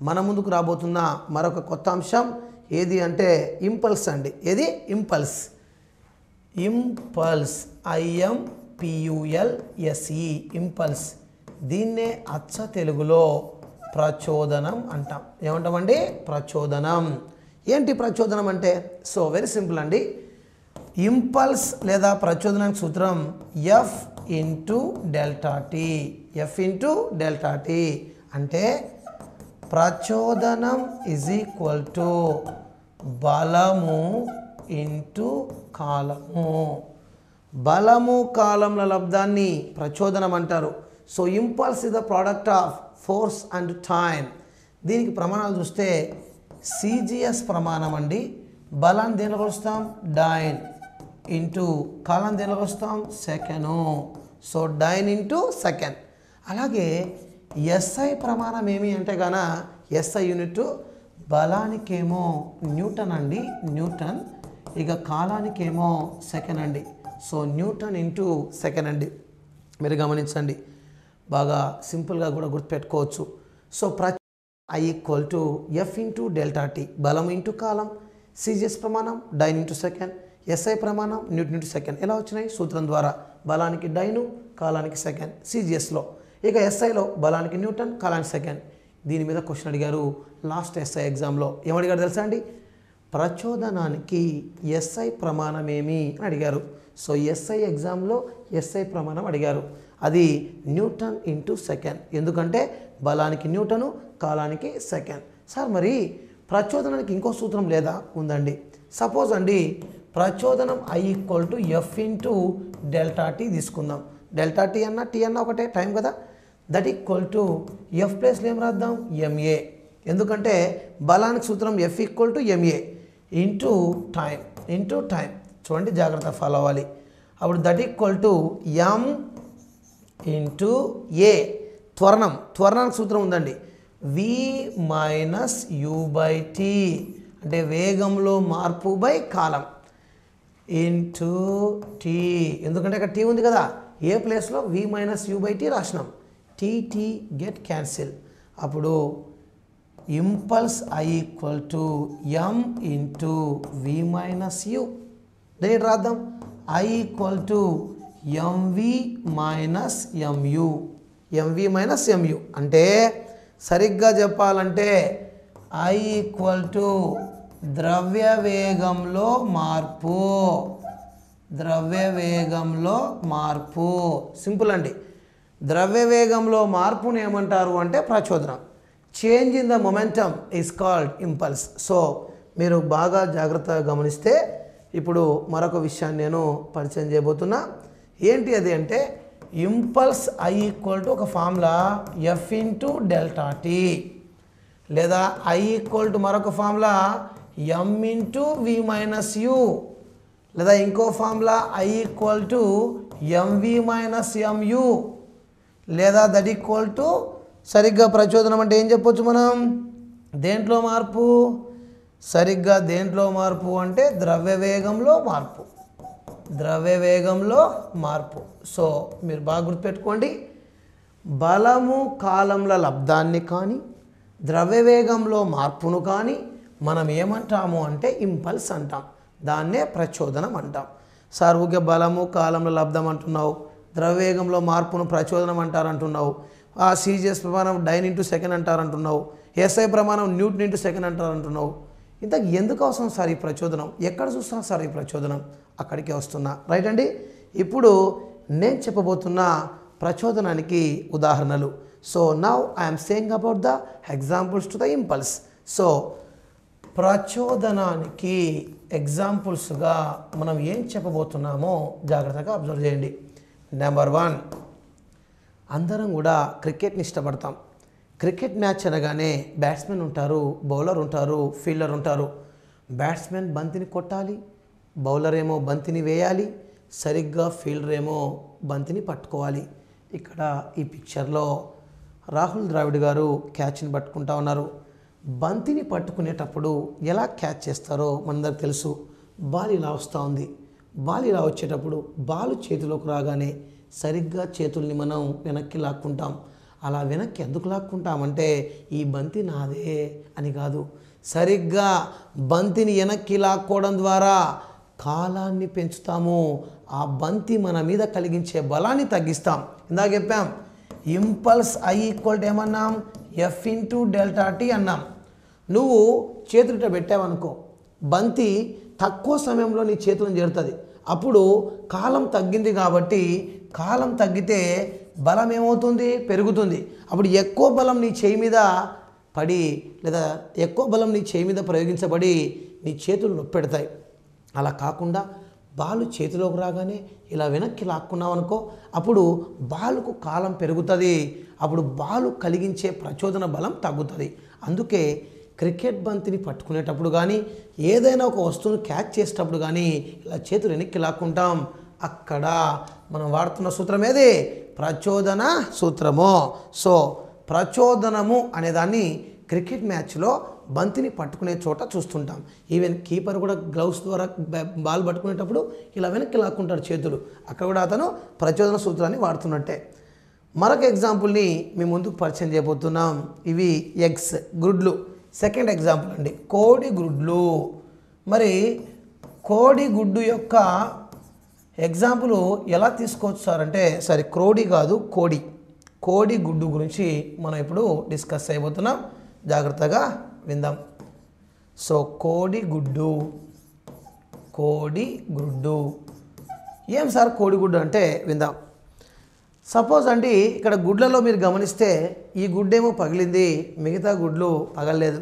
మన ముందుకు రాబోతున్న మరొక కొత్త అంశం ఏది అంటే ఇంపల్స్ అండి. ఏది ఇంపల్స్. Impulse IMPULSE impulse. దీన్నే అచ్చ తెలుగులో ప్రచోదనం అంటాం. ఏమంటామండి? ప్రచోదనం. ఏంటి ప్రచోదనం అంటే? సో వెరీ సింపుల్ అండి. ఇంపల్స్ లేదా ప్రచోదనానికి సూత్రం F into delta tea. F into delta tea అంటే ప్రచోదనం ఈజ్ ఈక్వల్ టు బలము ఇంటూ కాలము. బలము కాలంల లబ్ధాన్ని ప్రచోదనం అంటారు. So impulse is the product of force and time. దీనికి ప్రమాణాలు చూస్తే సిజిఎస్ ప్రమాణం అండి. బలాన్ని దేనిలో కొలుస్తాం? డైన్ ఇంటూ కాలం దేనిలో కొలుస్తాం? Second. So dyne into second. అలాగే ఎస్ఐ ప్రమాణం ఏమి అంటే గాన ఎస్ఐ యూనిట్ బలానికేమో న్యూటన్ అండి, న్యూటన్. ఇక కాలానికేమో సెకండ్ అండి. సో న్యూటన్ ఇంటూ సెకండ్ అండి. మీరు గమనించండి, బాగా సింపుల్గా కూడా గుర్తుపెట్టుకోవచ్చు. So I equal to F into delta T. బలం ఇంటూ కాలం. సిజిఎస్ ప్రమాణం డైన్ ఇంటూ సెకండ్. ఎస్ఐ ప్రమాణం న్యూటన్ ఇంటూ సెకండ్. ఎలా వచ్చినాయి? సూత్రం ద్వారా. బలానికి డైను, కాలానికి సెకండ్ సిజిఎస్లో. ఇక ఎస్ఐలో బలానికి న్యూటన్, కాలానికి సెకండ్. దీని మీద క్వశ్చన్ అడిగారు లాస్ట్ ఎస్ఐ ఎగ్జామ్లో. ఏమడిగారు తెలుసా అండి? ప్రచోదనానికి ఎస్ఐ ప్రమాణం ఏమి అని అడిగారు. సో ఎస్ఐ ఎగ్జామ్లో ఎస్ఐ ప్రమాణం అడిగారు. అది న్యూటన్ ఇంటూ సెకండ్. ఎందుకంటే బలానికి న్యూటను, కాలానికి సెకండ్. సార్ మరి ప్రచోదనానికి ఇంకో సూత్రం లేదా? ఉందండి. సపోజ్ అండి ప్రచోదనం I equal to F into delta tea తీసుకుందాం. డెల్టా టీ అన్న టీ అన్న ఒకటే టైం కదా. దట్ ఈక్వల్ టు F ప్లేస్లో ఏం రాద్దాం? MA. ఎందుకంటే బలానికి సూత్రం F equal to MA into time. Into time. చూడండి, జాగ్రత్త ఫాలో అవ్వాలి. అప్పుడు that equal to M into A. త్వరణం. త్వరణానికి సూత్రం ఉందండి V మైనస్ U/T. అంటే వేగంలో మార్పు బై కాలం ఇంటూ టీ. ఎందుకంటే ఇక్కడ టీ ఉంది కదా, ఏ ప్లేస్లో V మైనస్ U/T రాసినాం. T get cancel. అప్పుడు impulse I equal to M into V minus U. Direct రాద్దాం. I equal to MV minus MU. MV minus MU అంటే సరిగ్గా చెప్పాలంటే I ఈక్వల్ టు ద్రవ్య వేగంలో మార్పు. ద్రవ్య వేగంలో మార్పు. సింపుల్ అండి. ద్రవ్య వేగంలో మార్పుని ఏమంటారు అంటే ప్రచోదనం. Change in the momentum is called impulse. So మీరు బాగా జాగ్రత్తగా గమనిస్తే ఇప్పుడు మరొక విషయాన్ని నేను పరిచయం చేయబోతున్నా. ఏంటి అది అంటే ఇంపల్స్ I ఈక్వల్ టు ఒక formula F into delta tea, లేదా I ఈక్వల్ టు మరొక formula M into V minus U, లేదా ఇంకో formula I equal to MV minus MU, లేదా దట్ ఈక్వల్ టు సరిగ్గా ప్రచోదనం అంటే ఏం చెప్పొచ్చు మనం? దేంట్లో మార్పు? సరిగ్గా దేంట్లో మార్పు అంటే ద్రవ్య వేగంలో మార్పు. ద్రవ్య వేగంలో మార్పు. సో మీరు బాగా గుర్తుపెట్టుకోండి, బలము కాలంల లబ్ధాన్ని కానీ ద్రవ్య వేగంలో మార్పును కానీ మనం ఏమంటాము అంటే ఇంపల్స్ అంటాం. దాన్నే ప్రచోదనం అంటాం. సార్ ఊకే బలము కాలంలో లబ్ధం అంటున్నావు, ద్రవ్యవేగంలో మార్పును ప్రచోదనం అంటారంటున్నావు, ఆ సిజిఎస్ ప్రమాణం డైన్ ఇంటూ సెకండ్ అంటారంటున్నావు, ఎస్ఐ ప్రమాణం న్యూటన్ ఇంటూ సెకండ్ అంటారంటున్నావు. ఇంతకు ఎందుకు అవసరం సార్ ఈ ప్రచోదనం? ఎక్కడ చూస్తున్నా సార్ ఈ ప్రచోదనం? అక్కడికే వస్తున్నా. రైట్ అండి. ఇప్పుడు నేను చెప్పబోతున్న ప్రచోదనానికి ఉదాహరణలు. So now I'm saying about the examples to the impulse. So ప్రచోదనానికి ఎగ్జాంపుల్స్గా మనం ఏం చెప్పబోతున్నామో జాగ్రత్తగా అబ్జర్వ్ చేయండి. నెంబర్ 1, అందరం కూడా క్రికెట్ని ఇష్టపడతాం. క్రికెట్ మ్యాచ్ అనగానే బ్యాట్స్మెన్ ఉంటారు, బౌలర్ ఉంటారు, ఫీల్డర్ ఉంటారు. బ్యాట్స్మెన్ బంతిని కొట్టాలి, బౌలర్ ఏమో బంతిని వేయాలి, సరిగ్గా ఫీల్డర్ ఏమో బంతిని పట్టుకోవాలి. ఇక్కడ ఈ పిక్చర్లో రాహుల్ ద్రావిడ్ గారు క్యాచ్ని పట్టుకుంటా ఉన్నారు. బంతిని పట్టుకునేటప్పుడు ఎలా క్యాచ్ చేస్తారో మనందరికి తెలుసు. బాల్ ఇలా వస్తూ ఉంది. బాల్ ఇలా వచ్చేటప్పుడు బాల్ చేతిలోకి రాగానే సరిగ్గా చేతుల్ని మనం వెనక్కి లాక్కుంటాం. అలా వెనక్కి ఎందుకు లాక్కుంటామంటే ఈ బంతి నాదే అని కాదు, సరిగ్గా బంతిని వెనక్కి లాక్కోవడం ద్వారా కాలాన్ని పెంచుతాము, ఆ బంతి మన మీద కలిగించే బలాన్ని తగ్గిస్తాం. ఇందాక చెప్పాం ఇంపల్స్ I ఈక్వల్ టు ఏమన్నాం, F ఇంటూ డెల్టా టీ అన్నాం. నువ్వు చేతులట పెట్టావనుకో, బంతి తక్కువ సమయంలో నీ చేతులను చేరుతుంది. అప్పుడు కాలం తగ్గింది కాబట్టి, కాలం తగ్గితే బలం ఏమవుతుంది, పెరుగుతుంది. అప్పుడు ఎక్కువ బలం నీ చేయి మీద పడి లేదా ఎక్కువ బలం నీ చేయి మీద ప్రయోగించబడి నీ చేతులు నొప్పెడతాయి. అలా కాకుండా బాలు చేతిలోకి రాగానే ఇలా వెనక్కి లాక్కున్నావు అనుకో, అప్పుడు బాలుకు కాలం పెరుగుతుంది, అప్పుడు బాలు కలిగించే ప్రచోదన బలం తగ్గుతుంది. అందుకే క్రికెట్ బంతిని పట్టుకునేటప్పుడు కానీ ఏదైనా ఒక వస్తువును క్యాచ్ చేసేటప్పుడు కానీ ఇలా చేతులు వెనక్కి లాక్కుంటాం. అక్కడ మనం వాడుతున్న సూత్రం ఏది, ప్రచోదన సూత్రము. సో ప్రచోదనము అనేదాన్ని క్రికెట్ మ్యాచ్లో బంతిని పట్టుకునే చోట చూస్తుంటాం. ఈవెన్ కీపర్ కూడా గ్లౌస్ ద్వారా బాల్ పట్టుకునేటప్పుడు ఇలా వెనక్కి లాక్కుంటాడు చేతులు, అక్కడ కూడా అతను ప్రచోదన సూత్రాన్ని వాడుతున్నట్టే. మరొక ఎగ్జాంపుల్ని మీ ముందుకు పరిచయం చేయబోతున్నాం. ఇవి ఎగ్స్, గుడ్లు. సెకండ్ ఎగ్జాంపుల్ అండి, కోడి గుడ్లు. మరి కోడి గుడ్డు యొక్క ఎగ్జాంపుల్ ఎలా తీసుకోవచ్చు సార్ అంటే, సరే క్రోడి కాదు కోడి, కోడి గుడ్డు గురించి మనం ఇప్పుడు డిస్కస్ చేయబోతున్నాం. జాగ్రత్తగా విందాం. సో కోడి గుడ్డు, కోడి గుడ్డు ఏం సార్ కోడిగుడ్డు అంటే విందాం. సపోజ్ అండి ఇక్కడ గుడ్లలో మీరు గమనిస్తే ఈ గుడ్డేమో పగిలింది, మిగతా గుడ్లు పగలలేదు.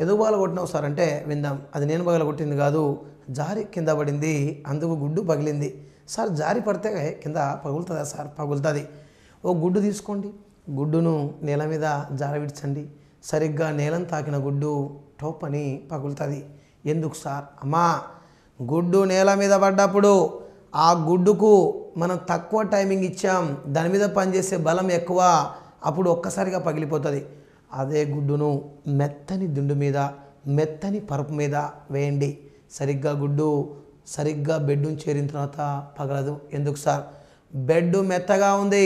ఎందుకు పగలగొట్టినావు సార్ అంటే విందాం. అది నేను పగలగొట్టింది కాదు, జారి కింద పడింది, అందుకు గుడ్డు పగిలింది. సార్ జారి పడితే కింద పగులుతుందా సార్? పగులుతుంది. ఓ గుడ్డు తీసుకోండి, గుడ్డును నేల మీద జారవిడ్చండి, సరిగ్గా నేలను తాకిన గుడ్డు టోప్ అని పగులుతుంది. ఎందుకు సార్? అమ్మా, గుడ్డు నేల మీద పడ్డప్పుడు ఆ గుడ్డుకు మనం తక్కువ టైమింగ్ ఇచ్చాం, దాని మీద పనిచేసే బలం ఎక్కువ, అప్పుడు ఒక్కసారిగా పగిలిపోతుంది. అదే గుడ్డును మెత్తని దిండు మీద, మెత్తని పరుపు మీద వేయండి, సరిగ్గా గుడ్డు సరిగ్గా బెడ్డును చేరిన తర్వాత పగలదు. ఎందుకు సార్? బెడ్ మెత్తగా ఉంది,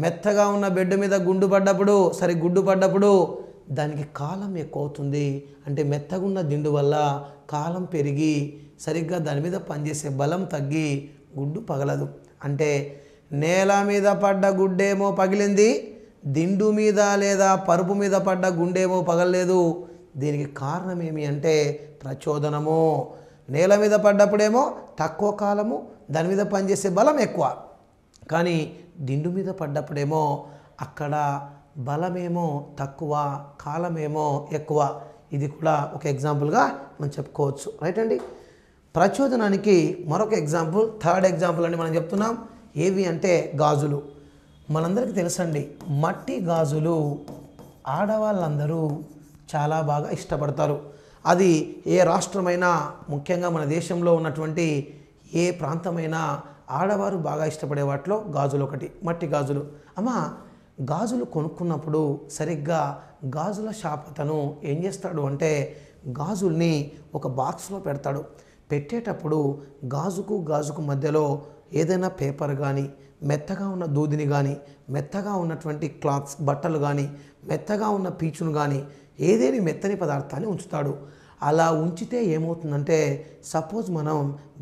మెత్తగా ఉన్న బెడ్ మీద గుండు పడ్డప్పుడు, గుడ్డు పడ్డప్పుడు దానికి కాలం ఎక్కువ అవుతుంది. అంటే మెత్తగా ఉన్న దిండు వల్ల కాలం పెరిగి సరిగ్గా దాని మీద పనిచేసే బలం తగ్గి గుడ్డు పగలదు. అంటే నేల మీద పడ్డ గుడ్డేమో పగిలింది, దిండు మీద లేదా పరుపు మీద పడ్డ గుండేమో పగలలేదు. దీనికి కారణం ఏమి అంటే ప్రచోదనము. నేల మీద పడ్డప్పుడేమో తక్కువ కాలము, దాని మీద పనిచేసే బలం ఎక్కువ, కానీ దిండు మీద పడ్డప్పుడేమో అక్కడ బలమేమో తక్కువ, కాలమేమో ఎక్కువ. ఇది కూడా ఒక ఎగ్జాంపుల్గా మనం చెప్పుకోవచ్చు. రైట్ అండి. ప్రచోదనానికి మరొక ఎగ్జాంపుల్, థర్డ్ ఎగ్జాంపుల్ అని మనం చెప్తున్నాం. ఏవి అంటే గాజులు. మనందరికీ తెలుసండి, మట్టి గాజులు ఆడవాళ్ళందరూ చాలా బాగా ఇష్టపడతారు. అది ఏ రాష్ట్రమైనా, ముఖ్యంగా మన దేశంలో ఉన్నటువంటి ఏ ప్రాంతమైనా ఆడవారు బాగా ఇష్టపడే వాటిలో గాజులు ఒకటి, మట్టి గాజులు. అమ్మ, గాజులు కొనుక్కున్నప్పుడు సరిగ్గా గాజుల షాప్ అతను ఏం చేస్తాడు అంటే గాజుల్ని ఒక బాక్స్లో పెడతాడు. పెట్టేటప్పుడు గాజుకు మధ్యలో ఏదైనా పేపర్ కానీ, మెత్తగా ఉన్న దూదిని కానీ, మెత్తగా ఉన్నటువంటి క్లాత్స్ బట్టలు కానీ, మెత్తగా ఉన్న పీచును కానీ, ఏదేని మెత్తని పదార్థాన్ని ఉంచుతాడు. అలా ఉంచితే ఏమవుతుందంటే, సపోజ్ మనం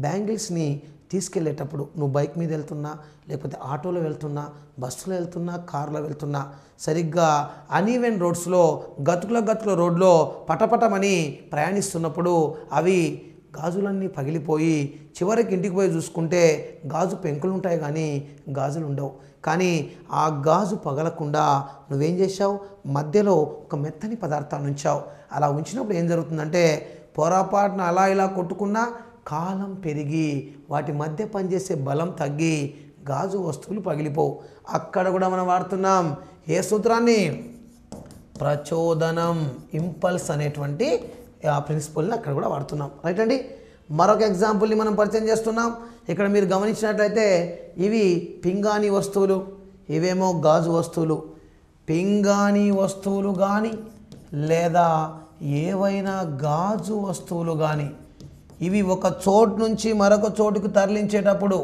బ్యాంగిల్స్ని తీసుకెళ్ళేటప్పుడు, నువ్వు బైక్ మీద వెళ్తున్నా, లేకపోతే ఆటోలో వెళ్తున్నా, బస్సులో వెళ్తున్నా, కారులో వెళ్తున్నా, సరిగ్గా అన్ఈవెన్ రోడ్స్లో గతుకుల రోడ్లో పటపటమని ప్రయాణిస్తున్నప్పుడు అవి గాజులన్నీ పగిలిపోయి చివరికి ఇంటికి పోయి చూసుకుంటే గాజు పెంకులు ఉంటాయి కానీ గాజులు ఉండవు. కానీ ఆ గాజు పగలకుండా నువ్వేం చేసావు? మధ్యలో ఒక మెత్తని పదార్థాన్ని ఉంచావు. అలా ఉంచినప్పుడు ఏం జరుగుతుందంటే, పొరపాటున అలా ఇలా కొట్టుకున్నా కాలం పెరిగి వాటి మధ్య పనిచేసే బలం తగ్గి గాజు వస్తువులు పగిలిపోవు. అక్కడ కూడా మనం వాడుతున్నాం ఏ సూత్రాన్ని? ప్రచోదనం, ఇంపల్స్ అనేటువంటి ఆ ప్రిన్సిపల్ని అక్కడ కూడా వాడుతున్నాం. రైట్ అండి. మరొక ఎగ్జాంపుల్ని మనం పరిచయం చేస్తున్నాం. ఇక్కడ మీరు గమనించినట్లయితే ఇవి పింగాణి వస్తువులు, ఇవేమో గాజు వస్తువులు. పింగాణి వస్తువులు కానీ లేదా ఏవైనా గాజు వస్తువులు కానీ ఇవి ఒక చోటు నుంచి మరొక చోటుకు తరలించేటప్పుడు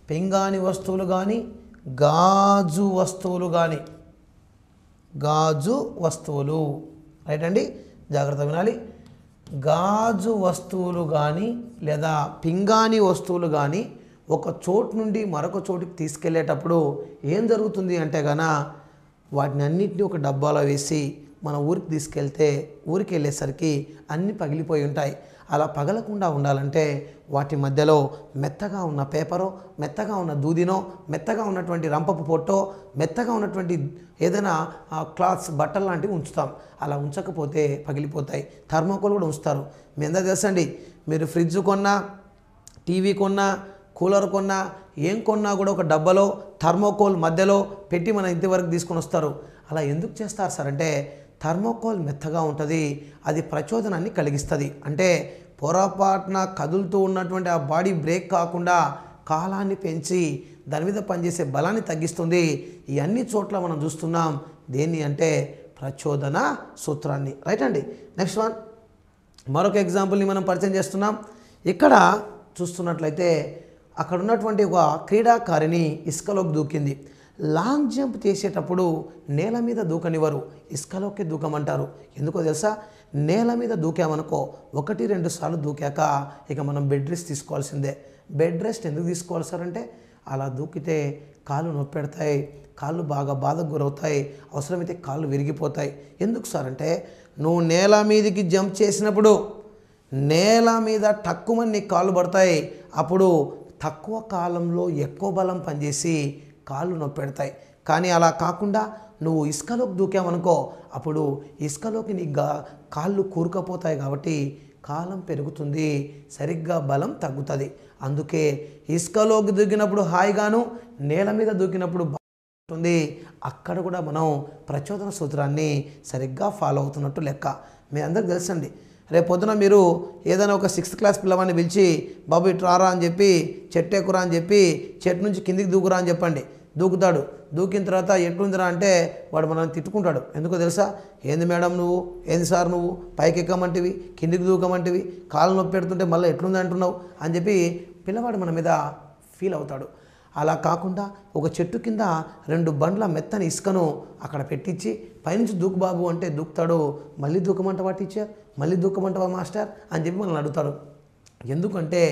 పింగాణి వస్తువులు కానీ గాజు వస్తువులు కానీ గాజు వస్తువులు. రైట్ అండి, జాగ్రత్త వినాలి. గాజు వస్తువులు కానీ లేదా పింగాణి వస్తువులు కానీ ఒక చోటు నుండి మరొక చోటుకి తీసుకెళ్ళేటప్పుడు ఏం జరుగుతుంది అంటే వాటిని అన్నింటినీ ఒక డబ్బాలో వేసి మన ఊరికి తీసుకెళ్తే ఊరికి వెళ్ళేసరికి అన్నీ పగిలిపోయి ఉంటాయి. అలా పగలకుండా ఉండాలంటే వాటి మధ్యలో మెత్తగా ఉన్న పేపరో, మెత్తగా ఉన్న దూదినో, మెత్తగా ఉన్నటువంటి రంపపు పొట్టో, మెత్తగా ఉన్నటువంటి ఏదైనా క్లాత్స్ బట్టలు లాంటివి ఉంచుతాం. అలా ఉంచకపోతే పగిలిపోతాయి. థర్మోకోల్ కూడా ఉంచుతారు. మీ అందరూ తెలుసండి, మీరు ఫ్రిడ్జ్ కొన్నా, టీవీ కొన్నా, కూలర్ కొన్నా, ఏం కొన్నా కూడా ఒక డబ్బాలో థర్మోకోల్ మధ్యలో పెట్టి మన ఇంటి వరకు తీసుకొని వస్తారు. అలా ఎందుకు చేస్తారు సార్ అంటే థర్మోకోల్ మెత్తగా ఉంటుంది, అది ప్రచోదనాన్ని కలిగిస్తుంది. అంటే పొరపాటున కదులుతూ ఉన్నటువంటి ఆ బాడీ బ్రేక్ కాకుండా కాలాన్ని పెంచి దాని మీద పనిచేసే బలాన్ని తగ్గిస్తుంది. ఈ అన్ని చోట్ల మనం చూస్తున్నాం దేన్ని అంటే ప్రచోదన సూత్రాన్ని. రైట్ అండి. నెక్స్ట్ వన్, మరొక ఎగ్జాంపుల్ని మనం పరిచయం చేస్తున్నాం. ఇక్కడ చూస్తున్నట్లయితే అక్కడ ఉన్నటువంటి ఒక క్రీడాకారిణి ఇసుకలోకి దూకింది. లాంగ్ జంప్ చేసేటప్పుడు నేల మీద దూకనివ్వరు, ఇసుకలోకి దూకమంటారు. ఎందుకో తెలుసా? నేల మీద దూకామనుకో 1-2 సార్లు దూకాక ఇక మనం బెడ్ రెస్ట్ తీసుకోవాల్సిందే. బెడ్ రెస్ట్ ఎందుకు తీసుకోవాలి సార్ అంటే అలా దూకితే కాళ్ళు నొప్పి పెడతాయి, కాళ్ళు బాగా బాధకు గురవుతాయి, అవసరమైతే కాళ్ళు విరిగిపోతాయి. ఎందుకు సార్ అంటే నువ్వు నేల మీదకి జంప్ చేసినప్పుడు నేల మీద టక్కుమని నీ కాళ్ళు పడతాయి. అప్పుడు తక్కువ కాలంలో ఎక్కువ బలం పనిచేసి కాళ్ళు నొప్పి పెడతాయి. కానీ అలా కాకుండా నువ్వు ఇసుకలోకి దూకామనుకో అప్పుడు ఇసుకలోకి నీ కాళ్ళు కూరుకపోతాయి కాబట్టి కాలం పెరుగుతుంది, సరిగ్గా బలం తగ్గుతుంది. అందుకే ఇసుకలోకి దూకినప్పుడు హాయిగాను, నేల మీద దూకినప్పుడు ఉంటుంది. అక్కడ కూడా మనం ప్రచోదన సూత్రాన్ని సరిగ్గా ఫాలో అవుతున్నట్టు లెక్క. మీ అందరికి తెలుసండి, రేపు పొద్దున మీరు ఏదైనా ఒక 6th క్లాస్ పిల్లవాడిని పిలిచి బాబు ఇటు రారా అని చెప్పి చెట్టు ఎక్కురా అని చెప్పి చెట్టు నుంచి కిందికి దూకురా అని చెప్పండి. దూకుతాడు. దూకిన తర్వాత ఎట్లుందిరా అంటే వాడు మనల్ని తిట్టుకుంటాడు. ఎందుకో తెలుసా? ఏంది మేడం నువ్వు, ఏంది సార్ నువ్వు పైకి ఎక్కమంటివి, కిందికి దూకమంటివి, కాళ్ళు నొప్పి పెడుతుంటే మళ్ళీ ఎట్లుంది అంటున్నావు అని చెప్పి పిల్లవాడు మన మీద ఫీల్ అవుతాడు. అలా కాకుండా ఒక చెట్టు కింద 2 బండ్ల మెత్తని ఇసుకను అక్కడ పెట్టించి పైనుంచి దూకు బాబు అంటే దూకుతాడు. మళ్ళీ దూకమంటవా టీచర్, మళ్ళీ దూకమంటవా మాస్టర్ అని చెప్పి మనల్ని అడుగుతాడు. ఎందుకంటే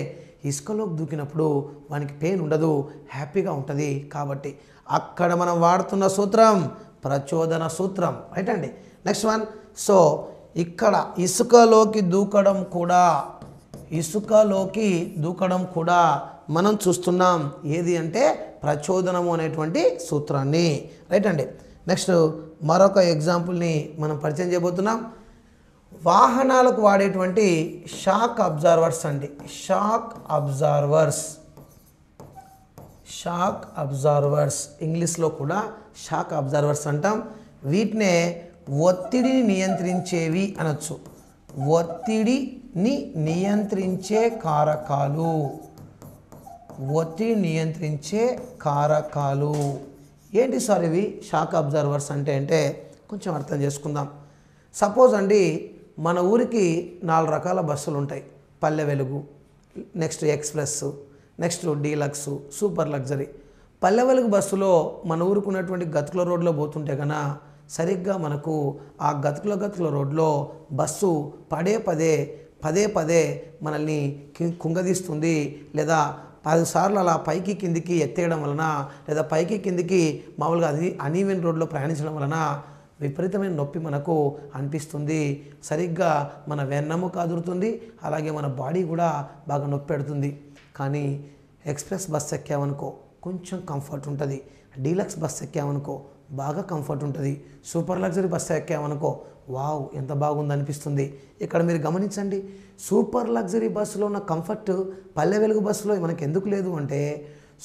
ఇసుకలోకి దూకినప్పుడు వానికి పెయిన్ ఉండదు, హ్యాపీగా ఉంటుంది. కాబట్టి అక్కడ మనం వాడుతున్న సూత్రం ప్రచోదన సూత్రం. రైట్ అండి. నెక్స్ట్ వన్, సో ఇక్కడ ఇసుకలోకి దూకడం కూడా మనం చూస్తున్నాం. ఏది అంటే ప్రచోదనము అనేటువంటి సూత్రాన్ని. రైట్ అండి. నెక్స్ట్ మరొక ఎగ్జాంపుల్ని మనం పరిచయం చేయబోతున్నాం. వాహనాలకు వాడేటువంటి షాక్ అబ్జర్వర్స్ అండి. షాక్ అబ్జర్వర్స్ ఇంగ్లీష్లో కూడా షాక్ అబ్జర్వర్స్ అంటాం. వీటినే ఒత్తిడిని నియంత్రించేవి అనొచ్చు. ఒత్తిడిని నియంత్రించే కారకాలు. ఏంటి సార్ ఇవి షాక్ అబ్జర్వర్స్ అంటే కొంచెం అర్థం చేసుకుందాం. సపోజ్ అండి, మన ఊరికి 4 రకాల బస్సులు ఉంటాయి. Palle Velugu, next express, next deluxe, super luxury. Palle Velugu బస్సులో మన ఊరికి ఉన్నటువంటి గతుకుల రోడ్లో పోతుంటే సరిగ్గా మనకు ఆ గతుకుల రోడ్లో బస్సు పదే పదే మనల్ని కుంగదీస్తుంది. లేదా 10 సార్లు అలా పైకి కిందికి ఎత్తేయడం వలన, లేదా పైకి కిందికి మామూలుగా అనీవెన్ రోడ్లో ప్రయాణించడం వలన విపరీతమైన నొప్పి మనకు అనిపిస్తుంది. సరిగ్గా మన వెన్నెముక అదురుతుంది, అలాగే మన బాడీ కూడా బాగా నొప్పి పెడుతుంది. కానీ ఎక్స్ప్రెస్ బస్ ఎక్కామనుకో కొంచెం కంఫర్ట్ ఉంటుంది. డీలక్స్ బస్ ఎక్కామనుకో బాగా కంఫర్ట్ ఉంటుంది. సూపర్ లగ్జరీ బస్సు ఎక్కామనుకో వావ్ ఎంత బాగుంది అనిపిస్తుంది. ఇక్కడ మీరు గమనించండి, సూపర్ లగ్జరీ బస్సులో ఉన్న కంఫర్ట్ పల్లె వెలుగు బస్సులో మనకు ఎందుకు లేదు అంటే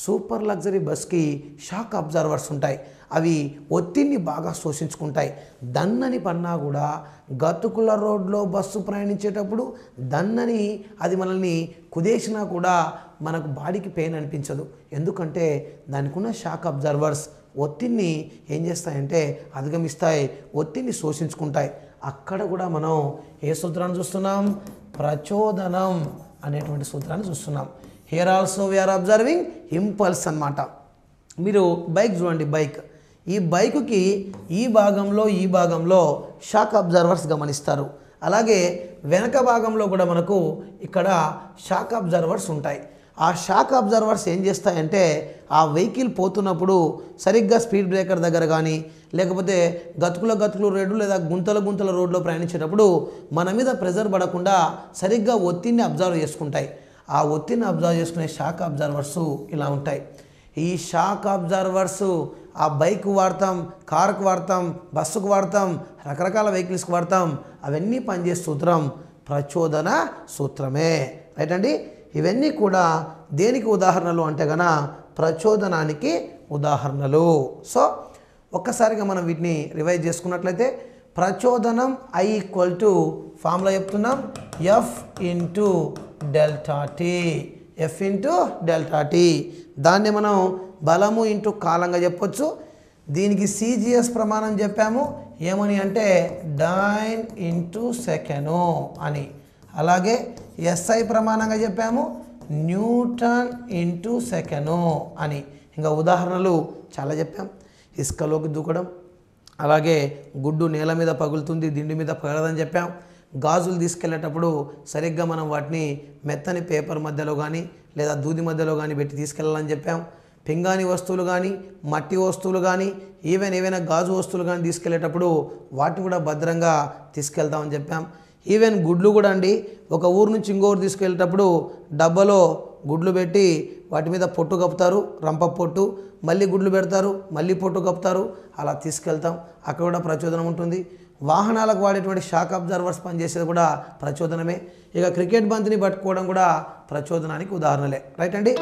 సూపర్ లగ్జరీ బస్కి షాక్ అబ్జర్వర్స్ ఉంటాయి. అవి ఒత్తిడిని బాగా శోషించుకుంటాయి. దన్నని పన్నా కూడా గతుకుల రోడ్లో బస్సు ప్రయాణించేటప్పుడు దన్నని అది మనల్ని కుదేసినా కూడా మనకు బాడీకి పెయిన్ అనిపించదు. ఎందుకంటే దానికి ఉన్న షాక్ అబ్జర్వర్స్ ఒత్తిడిని ఏం చేస్తాయంటే అధిగమిస్తాయి, ఒత్తిడిని శోషించుకుంటాయి. అక్కడ కూడా మనం ఏ సూత్రాన్ని చూస్తున్నాం? ప్రచోదనం అనేటువంటి సూత్రాన్ని చూస్తున్నాం. Here also we are observing impulse అన్నమాట. మీరు బైక్ చూడండి, బైక్ ఈ బైకుకి ఈ భాగంలో షాక్ అబ్జర్వర్స్ గమనిస్తారు. అలాగే వెనక భాగంలో కూడా మనకు ఇక్కడ షాక్ అబ్జర్వర్స్ ఉంటాయి. ఆ షాక్ అబ్జర్వర్స్ ఏం చేస్తాయంటే ఆ వెహికల్ పోతున్నప్పుడు సరిగ్గా స్పీడ్ బ్రేకర్ దగ్గర కానీ లేకపోతే గతుకుల రోడ్డు లేదా గుంతల రోడ్లో ప్రయాణించేటప్పుడు మన మీద ప్రెజర్ పడకుండా సరిగ్గా ఒత్తిడిని అబ్జర్వ్ చేసుకుంటాయి. ఆ ఒత్తిడిని అబ్జర్వ్ చేసుకునే షాక్ అబ్జర్వర్స్ ఇలా ఉంటాయి. ఈ షాక్ అబ్జర్వర్స్ ఆ బైక్ వాడతాం, కారుకు వాడతాం, బస్సుకు వాడతాం, రకరకాల వెహికల్స్కి వాడతాం. అవన్నీ పనిచేసే సూత్రం ప్రచోదన సూత్రమే. రైట్ అండి. ఇవన్నీ కూడా దేనికి ఉదాహరణలు అంటే గన ప్రచోదనానికి ఉదాహరణలు. సో ఒక్కసారిగా మనం వీటిని రివైజ్ చేసుకున్నట్లయితే ప్రచోదనం I = ఫార్ములా చెప్తున్నాం F into delta tea. F into delta tea. దాన్ని మనం బలము ఇంటూ కాలంగా చెప్పొచ్చు. దీనికి CGS ప్రమాణం చెప్పాము ఏమని అంటే డైన్ ఇంటూ సెకను అని. అలాగే SI ప్రమాణంగా చెప్పాము న్యూటన్ ఇంటూ సెకను అని. ఇంకా ఉదాహరణలు చాలా చెప్పాం. ఇసుకలోకి దూకడం, అలాగే గుడ్డు నేల మీద పగులుతుంది దిండు మీద పగలదని చెప్పాం. గాజులు తీసుకెళ్ళేటప్పుడు సరిగ్గా మనం వాటిని మెత్తని పేపర్ మధ్యలో కానీ లేదా దూది మధ్యలో కానీ పెట్టి తీసుకెళ్ళాలని చెప్పాం. పింగాణి వస్తువులు కానీ మట్టి వస్తువులు కానీ ఏవైనా గాజు వస్తువులు కానీ తీసుకెళ్ళేటప్పుడు వాటిని కూడా భద్రంగా తీసుకెళ్తామని చెప్పాం. ఈవెన్ గుడ్లు కూడా అండి, ఒక ఊరు నుంచి ఇంకో ఊరు తీసుకెళ్ళేటప్పుడు డబ్బాలో గుడ్లు పెట్టి వాటి మీద పొట్టు కప్పుతారు, రంప పొట్టు, మళ్ళీ గుడ్లు పెడతారు, మళ్ళీ పొట్టు కప్పుతారు, అలా తీసుకెళ్తాం. అక్కడ కూడా ప్రచోదనం ఉంటుంది. వాహనాలకు వాడేటువంటి షాక్ అబ్జర్వర్స్ పనిచేసేది కూడా ప్రచోదనమే. ఇక క్రికెట్ బంతిని పట్టుకోవడం కూడా ప్రచోదనానికి ఉదాహరణలే. రైట్ అండి.